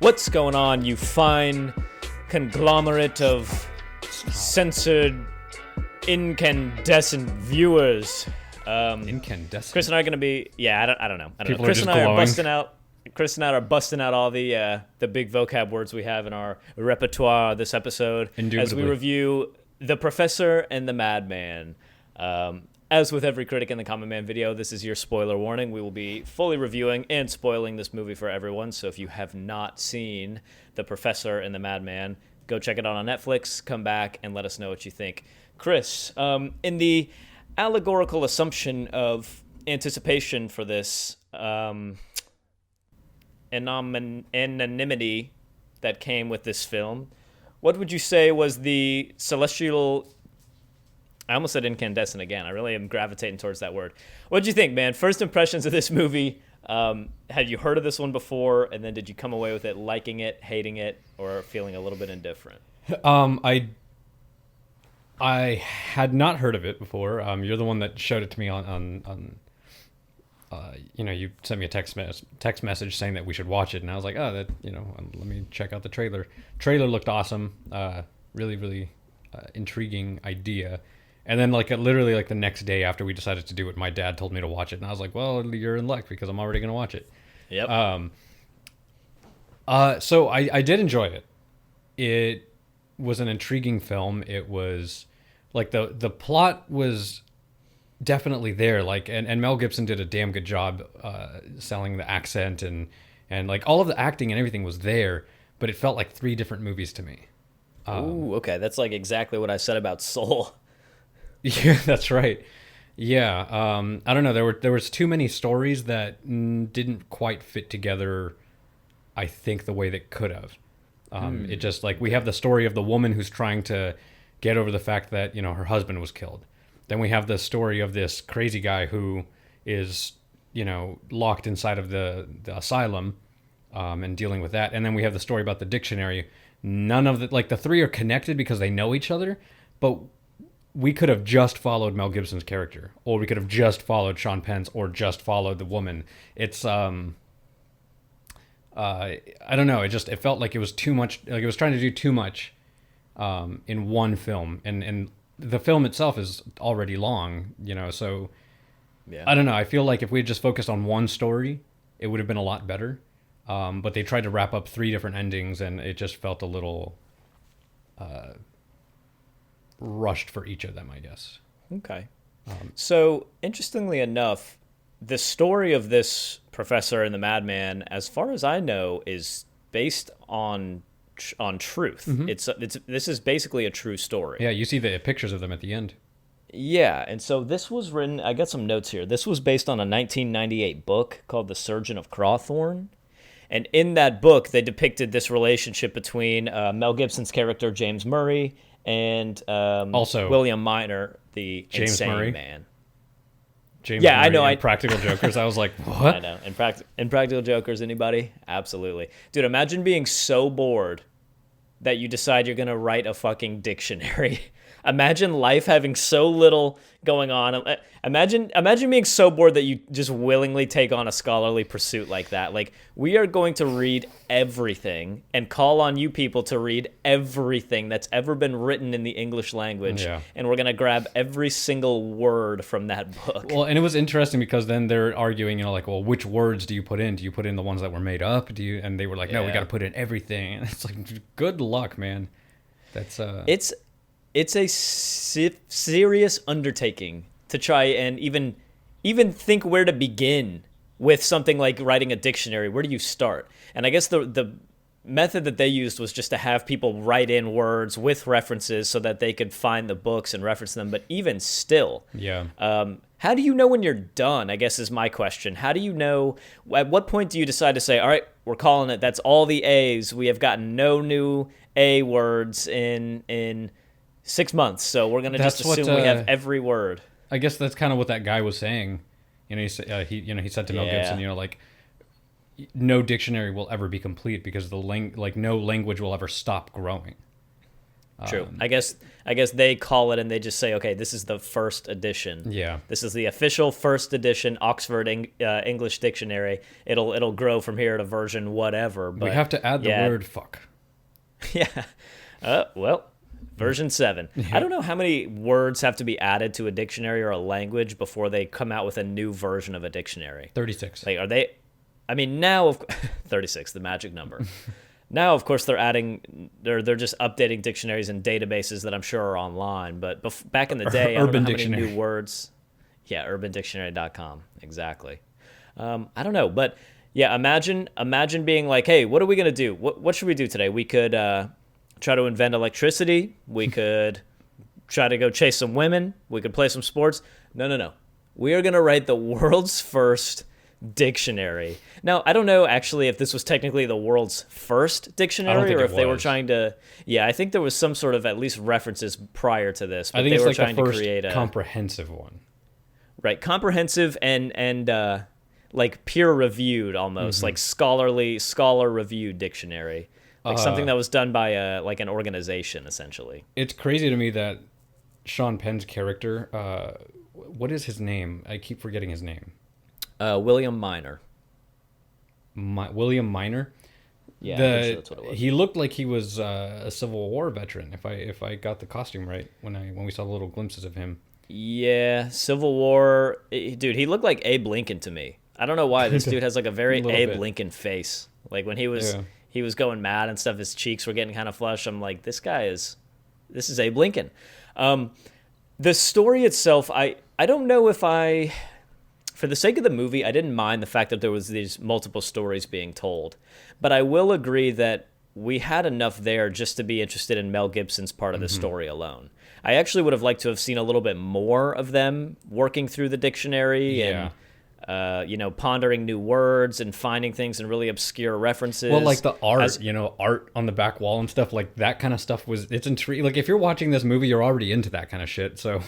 What's going on, you fine conglomerate of censored incandescent viewers? Incandescent. Chris and I are gonna be I don't know. People Chris are just and I are glowing. busting out. Chris and I are busting out all the big vocab words we have in our repertoire this episode as we Indubitably. review The Professor and the Madman. As with every Critic and the Common Man video, this is your spoiler warning. We will be fully reviewing and spoiling this movie for everyone. So if you have not seen The Professor and the Madman, go check it out on Netflix. Come back and let us know what you think. Chris, in the allegorical assumption of anticipation for this anonymity that came with this film, what would you say was the celestial... I almost said incandescent again. I really am gravitating towards that word. What did you think, man? First impressions of this movie. Had you heard of this one before? And then did you come away with it liking it, hating it, or feeling a little bit indifferent? I had not heard of it before. You're the one that showed it to me on you sent me a text message saying that we should watch it, and I was like, let me check out the trailer. Trailer looked awesome. Really intriguing idea. And then literally the next day after we decided to do it, my dad told me to watch it, and I was like, well, you're in luck because I'm already going to watch it. Yep. So I did enjoy it. It was an intriguing film. It was the plot was definitely there. And Mel Gibson did a damn good job selling the accent and all of the acting and everything was there, but it felt like three different movies to me. Ooh, okay. That's exactly what I said about Soul. Yeah, that's right. Yeah, I don't know. There was too many stories that didn't quite fit together. I think the way that could have. It just we have the story of the woman who's trying to get over the fact that her husband was killed. Then we have the story of this crazy guy who is locked inside of the asylum and dealing with that. And then we have the story about the dictionary. None of the three are connected because they know each other, but we could have just followed Mel Gibson's character, or we could have just followed Sean Penn's, or just followed the woman. It's I don't know. It felt like it was too much. Like it was trying to do too much in one film, and the film itself is already long. So Yeah. I don't know. I feel like if we had just focused on one story, it would have been a lot better. But they tried to wrap up three different endings, and it just felt a little rushed for each of them, I guess. Okay. So, interestingly enough, the story of this professor and the madman, as far as I know, is based on truth. Mm-hmm. This is basically a true story. Yeah, you see the pictures of them at the end. Yeah, and so this was written, I got some notes here. This was based on a 1998 book called The Surgeon of Crawthorne. And in that book, they depicted this relationship between Mel Gibson's character, James Murray, and Also William Minor, the James insane Murray. man. James Yeah, I Murray know, and Practical Jokers. I was like, I what? know. In Practical Jokers, anybody? Absolutely. Dude, imagine being so bored that you decide you're going to write a fucking dictionary. Imagine life having so little going on. Imagine being so bored that you just willingly take on a scholarly pursuit like that. We are going to read everything and call on you people to read everything that's ever been written in the English language. Yeah. And we're going to grab every single word from that book. Well, and it was interesting because then they're arguing, well, which words do you put in? Do you put in the ones that were made up? And they were like, no, we Yeah. got to put in everything. And it's like, good luck, man. That's It's a serious undertaking to try and even think where to begin with something like writing a dictionary. Where do you start? And I guess the method that they used was just to have people write in words with references so that they could find the books and reference them. But even still, yeah. how do you know when you're done, I guess is my question. How do you know, at what point do you decide to say, all right, we're calling it, that's all the A's. We have gotten no new A words in 6 months, so we're going to just assume we have every word. I guess that's kind of what that guy was saying. He said, he said to Mel Gibson, no dictionary will ever be complete because no language will ever stop growing. True. I guess they call it and they just say, okay, this is the first edition. Yeah. This is the official first edition Oxford English Dictionary. It'll grow from here to version whatever. But We have to add the word fuck. Yeah. Well, version 7. I don't know how many words have to be added to a dictionary or a language before they come out with a new version of a dictionary. 36. Like, are they? I mean, now 36, the magic number. Now, of course, they're just updating dictionaries and databases that I'm sure are online. But back in the day, I don't know how many new words. Yeah, urbandictionary.com. Exactly. I don't know, but yeah, imagine being like, hey, what are we gonna do? What should we do today? We could try to invent electricity. We could try to go chase some women. We could play some sports. No. We are gonna write the world's first dictionary. Now, I don't know actually if this was technically the world's first dictionary or if they were trying to. Yeah, I think there was some sort of at least references prior to this. But I think they it's were like trying the to first create a comprehensive one. Right, comprehensive and like peer reviewed almost, like scholar reviewed dictionary, like something that was done by an organization essentially. It's crazy to me that Sean Penn's character, what is his name? I keep forgetting his name. William Minor. William Minor. Yeah, I'm pretty sure that's what it was. He looked like he was a Civil War veteran. If I got the costume right when we saw little glimpses of him. Yeah, Civil War. Dude, he looked like Abe Lincoln to me. I don't know why. This dude has like a very Abe Lincoln face. Like when he was going mad and stuff, his cheeks were getting kind of flushed. I'm like, this is Abe Lincoln. The story itself, I don't know if for the sake of the movie, I didn't mind the fact that there was these multiple stories being told. But I will agree that we had enough there just to be interested in Mel Gibson's part of the story alone. I actually would have liked to have seen a little bit more of them working through the dictionary and pondering new words and finding things and really obscure references. Well, like the art, art on the back wall and stuff, like that kind of stuff it's intriguing. Like if you're watching this movie, you're already into that kind of shit. So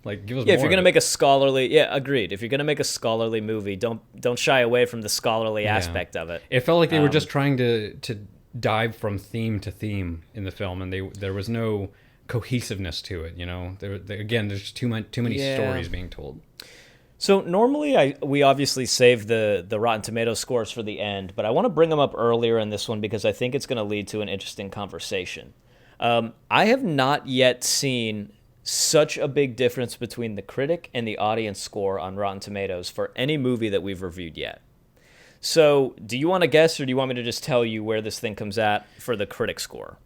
like give us more. If you're going to make a scholarly, agreed. If you're going to make a scholarly movie, don't shy away from the scholarly aspect of it. It felt like they were just trying to dive from theme to theme in the film, and there was no cohesiveness to it. There's just too many stories being told. So normally we obviously save the Rotten Tomatoes scores for the end, but I want to bring them up earlier in this one because I think it's going to lead to an interesting conversation. I have not yet seen such a big difference between the critic and the audience score on Rotten Tomatoes for any movie that we've reviewed yet. So do you want to guess, or do you want me to just tell you where this thing comes at for the critic score?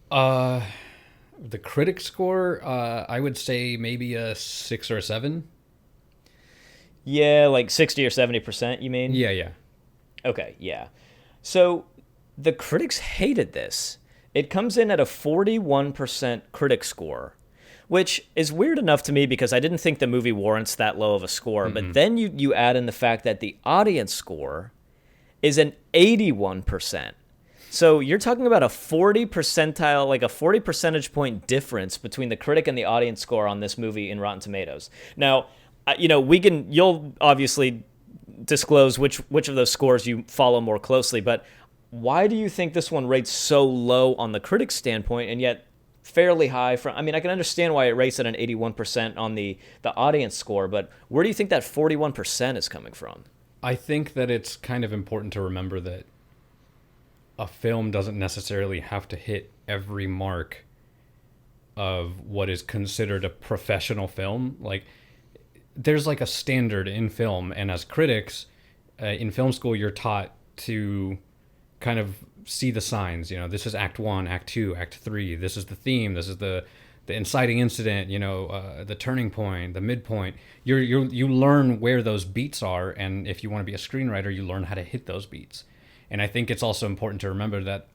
The critic score, I would say maybe a 6 or a 7. Yeah, like 60 or 70%, you mean? Yeah. Okay, yeah. So the critics hated this. It comes in at a 41% critic score, which is weird enough to me because I didn't think the movie warrants that low of a score. Mm-mm. But then you add in the fact that the audience score is an 81%. So you're talking about a 40 percentile, like a 40 percentage point difference between the critic and the audience score on this movie in Rotten Tomatoes. Now, you'll obviously disclose which of those scores you follow more closely, but why do you think this one rates so low on the critic standpoint and yet fairly high I can understand why it rates at an 81% on the audience score, but where do you think that 41% is coming from? I think that it's kind of important to remember that a film doesn't necessarily have to hit every mark of what is considered a professional film. Like, there's like a standard in film, and as critics in film school, you're taught to kind of see the signs. This is act 1, act 2, act 3. This is the theme. This is the inciting incident. The turning point, the midpoint. You learn where those beats are, and if you want to be a screenwriter, you learn how to hit those beats. And I think it's also important to remember that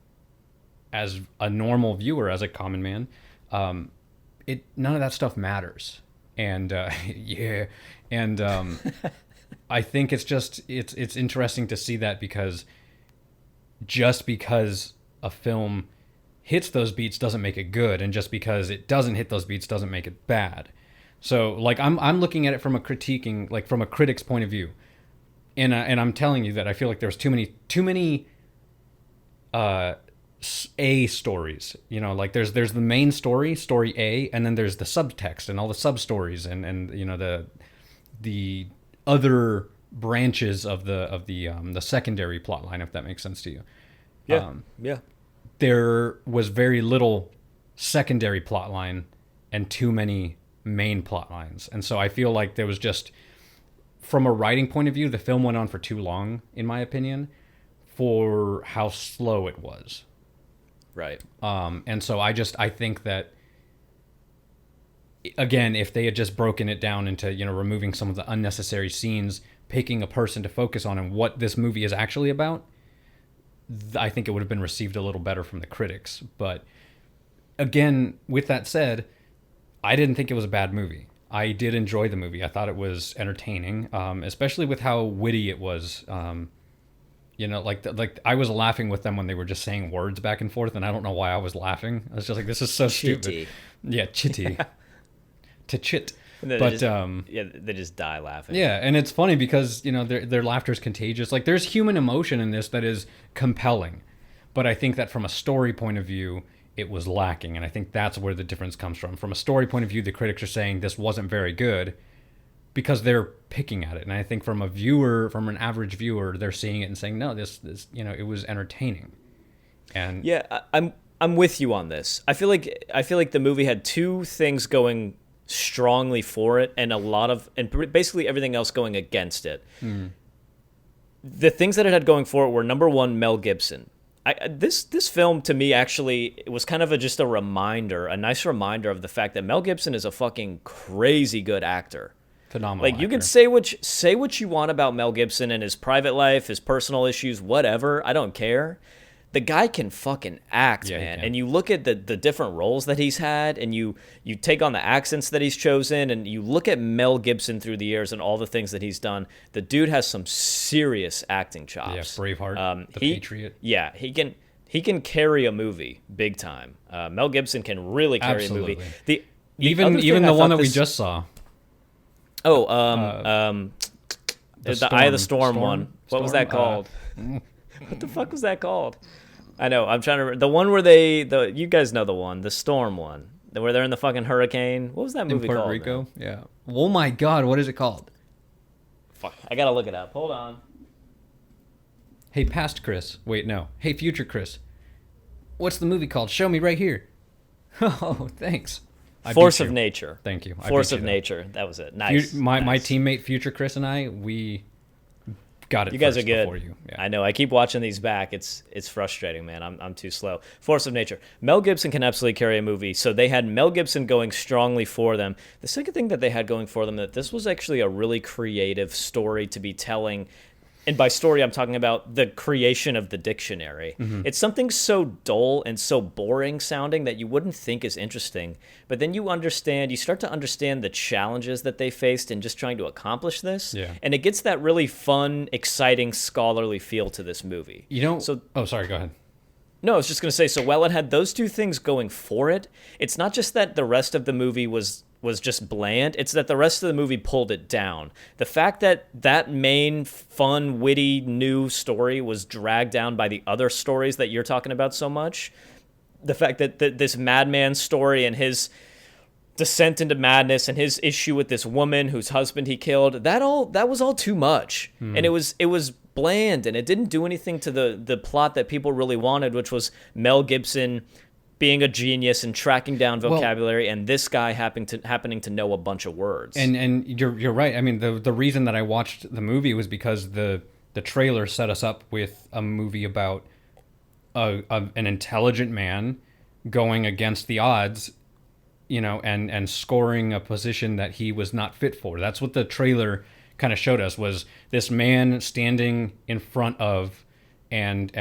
as a normal viewer, as a common man, none of that stuff matters. And I think it's interesting to see that because just because a film hits those beats doesn't make it good, and just because it doesn't hit those beats doesn't make it bad. So like I'm looking at it from a critic's point of view, and I'm telling you that I feel like there's too many A stories. You know, like there's the main story A, and then there's the subtext and all the sub stories, and you know the other branches of the secondary plot line, if that makes sense to you. Yeah. Yeah. There was very little secondary plot line and too many main plot lines. And so I feel like there was just, from a writing point of view, the film went on for too long, in my opinion, for how slow it was. Right. And so I think that, again, if they had just broken it down into, you know, removing some of the unnecessary scenes, picking a person to focus on and what this movie is actually about, I think it would have been received a little better from the critics. But again, with that said, I didn't think it was a bad movie. I did enjoy the movie. I thought it was entertaining, especially with how witty it was. You know, like I was laughing with them when they were just saying words back and forth, and I don't know why I was laughing. I was just like, this is so Chitty. stupid. Yeah, chitty. To chit. They But just, they just die laughing. yeah, and it's funny because, you know, their laughter is contagious. Like, there's human emotion in this that is compelling. But I think that from a story point of view, it was lacking. And I think that's where the difference comes from. From a story point of view, the critics are saying this wasn't very good because they're picking at it. And I think from a viewer, from an average viewer, they're seeing it and saying, no, this you know, it was entertaining. And Yeah, I'm with you on this. I feel like the movie had two things going strongly for it and basically everything else going against it. The things that it had going for it were, number one, Mel Gibson. This film, to me, actually, it was kind of just a nice reminder of the fact that Mel Gibson is a fucking crazy good actor. phenomenal Like, you can actor. say what you want about Mel Gibson and his private life, his personal issues, whatever. I don't care. The guy can fucking act, Yeah, he man. can. And you look at the different roles that he's had, and you take on the accents that he's chosen, and you look at Mel Gibson through the years and all the things that he's done. The dude has some serious acting chops. Yeah, Braveheart, The Patriot. Yeah, he can carry a movie big time. Mel Gibson can really carry Absolutely. a movie. The Even other thing the I one thought that we this- just saw. the Eye of the Storm one. What was that called? Uh, What the fuck was that called? I know. I'm trying to. The one where you guys know the one, the storm one, where they're in the fucking hurricane. What was that movie in Puerto called? Rico? Man? Yeah. Oh my God, what is it called? Fuck, I gotta look it up. Hold on. Hey, past Chris. Wait, no. Hey, future Chris. What's the movie called? Show me right here. Oh, thanks. I Force beat of you. Nature. Thank you. I Force beat of you, though. Nature. That was it. Nice. My Nice. teammate, future Chris, and I, we got it. You guys are first good. before you. Yeah. I know. I keep watching these back. It's frustrating, man. I'm too slow. Force of Nature. Mel Gibson can absolutely carry a movie. So they had Mel Gibson going strongly for them. The second thing that they had going for them, that this was actually a really creative story to be telling. And by story, I'm talking about the creation of the dictionary. Mm-hmm. It's something so dull and so boring sounding that you wouldn't think is interesting. But then you start to understand the challenges that they faced in just trying to accomplish this. Yeah. And it gets that really fun, exciting, scholarly feel to this movie. You know. So- Oh, sorry. Go ahead. No, I was just going to say, so while it had those two things going for it, it's not just that the rest of the movie was just bland, it's that the rest of the movie pulled it down. The fact that main fun, witty, new story was dragged down by the other stories that you're talking about so much, the fact that this Madman story and his descent into madness and his issue with this woman whose husband he killed, that was all too much. And it was bland, and it didn't do anything to the plot that people really wanted, which was Mel Gibson being a genius and tracking down vocabulary, and this guy happening to know a bunch of words. And you're right. I mean, the reason that I watched the movie was because the trailer set us up with a movie about an intelligent man going against the odds, you know, and scoring a position that he was not fit for. That's what the trailer kind of showed us, was this man standing in front of and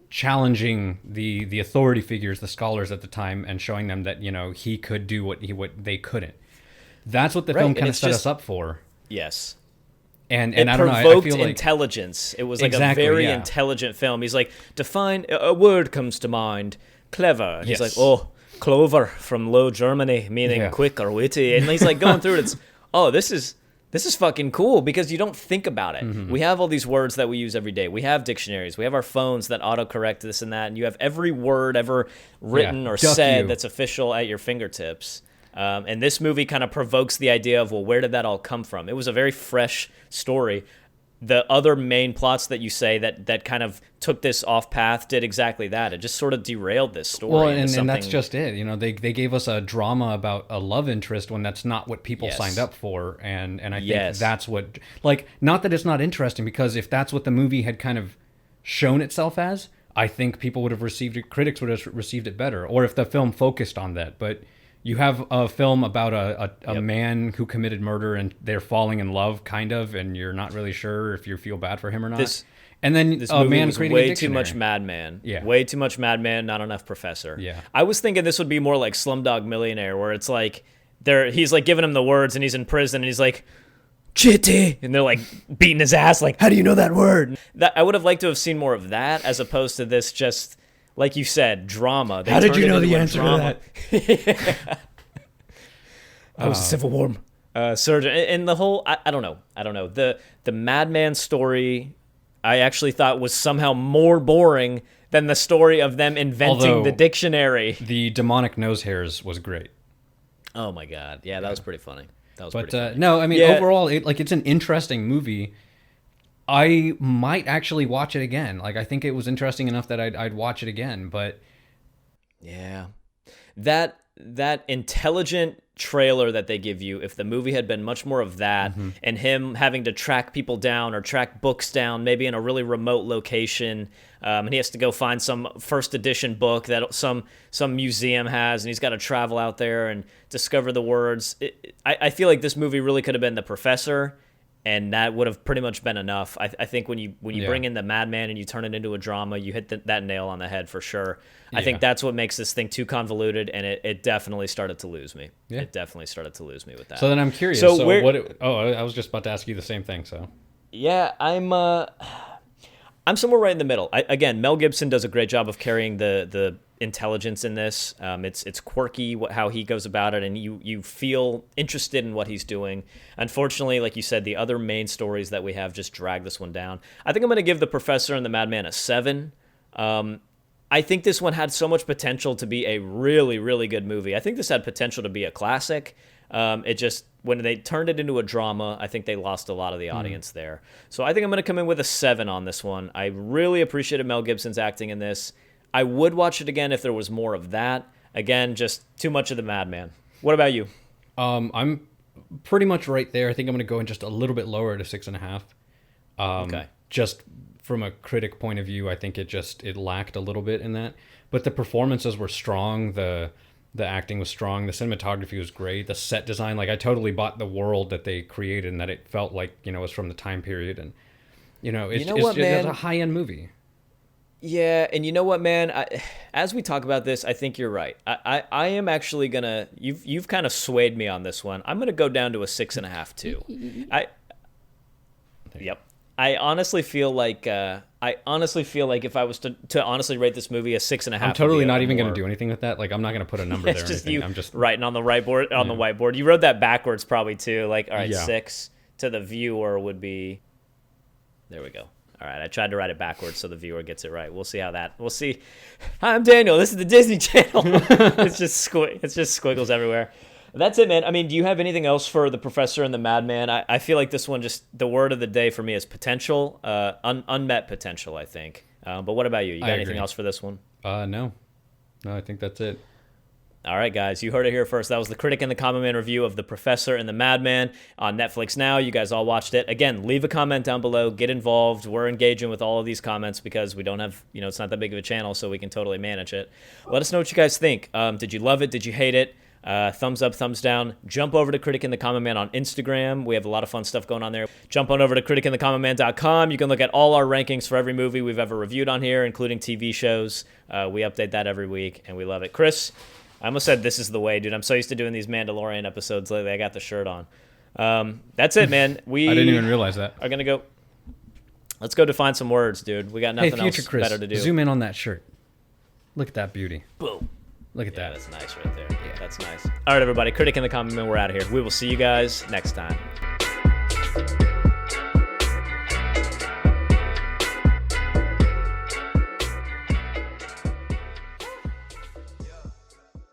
challenging the authority figures, the scholars at the time, and showing them that, you know, he could do what they couldn't. That's what the film kind of set us up for. Yes. And it I don't know, I provoked feel like intelligence. It was like Exactly, a very yeah. intelligent film. He's like, define a word comes to mind, clever. He's Yes. like, oh, clover from Low Germany, meaning Yeah. quick or witty. And he's like going through it. It's, oh, this is This is fucking cool because you don't think about it. We have all these words that we use every day. We have dictionaries. We have our phones that autocorrect this and that. And you have every word ever written or said that's official at your fingertips. And this movie kind of provokes the idea of, well, where did that all come from? It was a very fresh story. The other main plots that you say that kind of took this off path did exactly that. It just sort of derailed this story. Well, and that's just it. You know, they gave us a drama about a love interest when that's not what people signed up for. And I think that's what, like, not that it's not interesting, because if that's what the movie had kind of shown itself as, I think people would have received it, critics would have received it better, or if the film focused on that. But you have a film about a man who committed murder and they're falling in love, kind of, and you're not really sure if you feel bad for him or not. And then this a movie man was creating way a too dictionary. much Madman. Yeah. Way too much Madman, not enough Professor. Yeah. I was thinking this would be more like Slumdog Millionaire, where it's like he's like giving him the words and he's in prison and he's like, chitty, and they're like beating his ass like, how do you know that word? That I would have liked to have seen more of that as opposed to this just, like you said, drama. How did you know the answer to that? I was a Civil War surgeon, and the whole I don't know the Madman story I actually thought was somehow more boring than the story of them inventing the dictionary. The demonic nose hairs was great. Oh my god, yeah, that was pretty funny. No, I mean, overall, it's an interesting movie. I might actually watch it again. Like, I think it was interesting enough that I'd watch it again. But yeah, that intelligent trailer that they give you, if the movie had been much more of that, and him having to track people down or track books down, maybe in a really remote location, and he has to go find some first edition book that some museum has, and he's got to travel out there and discover the words. I feel like this movie really could have been The Professor, and that would have pretty much been enough. I think when you bring in the Madman and you turn it into a drama, you hit that nail on the head for sure. I think that's what makes this thing too convoluted, and it definitely started to lose me. Yeah. It definitely started to lose me with that. So then I'm curious. I was just about to ask you the same thing. So yeah, I'm somewhere right in the middle. Again, Mel Gibson does a great job of carrying the intelligence in this. It's quirky how he goes about it, and you feel interested in what he's doing. Unfortunately, like you said, the other main stories that we have just drag this one down. I think I'm going to give The Professor and the Madman a 7. I think this one had so much potential to be a really, really good movie. I think this had potential to be a classic. It just, when they turned it into a drama, I think they lost a lot of the audience there. So I think I'm going to come in with a 7 on this one. I really appreciated Mel Gibson's acting in this. I would watch it again if there was more of that. Again, just too much of the Madman. What about you? I'm pretty much right there. I think I'm going to go in just a little bit lower to 6.5. Okay. Just from a critic point of view, I think it lacked a little bit in that. But the performances were strong. The acting was strong. The cinematography was great. The set design, like, I totally bought the world that they created, and that it felt like, it was from the time period. And, it's a high-end movie. Yeah, and you know what, man? As we talk about this, I think you're right. I am actually gonna. You've kind of swayed me on this one. I'm gonna go down to a 6.5 too. Yep. I honestly feel like if I was to honestly rate this movie a 6.5, I'm totally not even gonna do anything with that. Like, I'm not gonna put a number there. Or anything. I'm just writing on the whiteboard. On the whiteboard, you wrote that backwards probably too. Like, all right, 6 to the viewer would be. There we go. All right, I tried to write it backwards so the viewer gets it right. We'll see. Hi, I'm Daniel. This is the Disney Channel. It's just squiggles everywhere. That's it, man. I mean, do you have anything else for The Professor and the Madman? I feel like this one, just the word of the day for me is potential, unmet potential, I think. But what about you? You got anything else for this one? No, I think that's it. All right, guys, you heard it here first. That was the Critic and the Common Man review of The Professor and the Madman on Netflix now. You guys all watched it. Again, leave a comment down below. Get involved. We're engaging with all of these comments because we don't have, it's not that big of a channel, so we can totally manage it. Let us know what you guys think. Did you love it? Did you hate it? Thumbs up, thumbs down. Jump over to Critic and the Common Man on Instagram. We have a lot of fun stuff going on there. Jump on over to criticandthecommonman.com. You can look at all our rankings for every movie we've ever reviewed on here, including TV shows. We update that every week, and we love it. Chris, I almost said this is the way, dude. I'm so used to doing these Mandalorian episodes lately. I got the shirt on. That's it, man. I didn't even realize that. Are going to go. Let's go define some words, dude. We got nothing else Chris, better to do. Zoom in on that shirt. Look at that beauty. Boom. Look at that. That's nice right there. Yeah, that's nice. All right, everybody. Critic and the Common Man, we're out of here. We will see you guys next time. Bye.